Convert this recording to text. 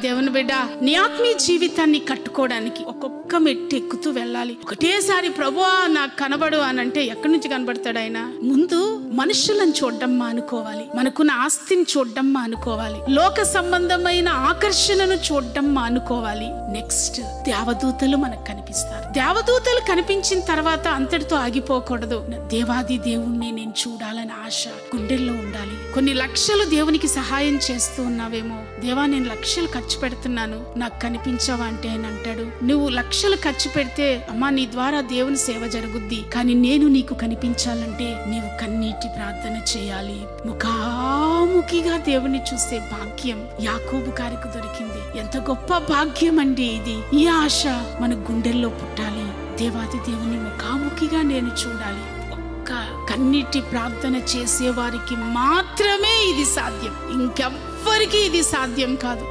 దేవుని బిడ్డ, నీ ఆత్మీయ జీవితాన్ని కట్టుకోవడానికి ఒక్కొక్క మెట్టు ఎక్కుతూ వెళ్ళాలి. ఒకటేసారి ప్రభువా నాకు కనబడు అని అంటే ఎక్కడి నుంచి కనబడతాడు ఆయన? ముందు మనుషులను చూడడం మానుకోవాలి, మనకున్న ఆస్తిని చూడడం మానుకోవాలి, లోక సంబంధమైన ఆకర్షణను చూడడం మానుకోవాలి. నెక్స్ట్ దేవదూతలు మనకు కనిపిస్తారు. దేవదూతలు కనిపించిన తర్వాత అంతటితో ఆగిపోకూడదు. దేవాది దేవుణ్ణి నేను చూడాలని ఆశ గుండెల్లో ఉండాలి. కొన్ని లక్షలు దేవునికి సహాయం చేస్తూ ఉన్నావేమో, దేవా నేను లక్షలు ఖర్చు పెడుతున్నాను, నాకు కనిపించావా అంటే ఆయన అంటాడు, నువ్వు లక్షలు ఖర్చు పెడితే అమ్మా నీ ద్వారా దేవుని సేవ జరుగుద్ది, కానీ నేను నీకు కనిపించాలంటే నీవు కన్నీటి ప్రార్థన చేయాలి. ముఖాముఖిగా దేవుని చూసే భాగ్యం యాకోబు గారికి దొరికింది. ఎంత గొప్ప భాగ్యం అండి ఇది. ఈ ఆశ మన గుండెల్లో పుట్టాలి. దేవాది దేవుని ముఖాముఖిగా నేను చూడాలి. ఒక్క కన్నీటి ప్రార్థన చేసే వారికి మాత్రమే ఇది సాధ్యం, ఇంకెవ్వరికి ఇది సాధ్యం కాదు.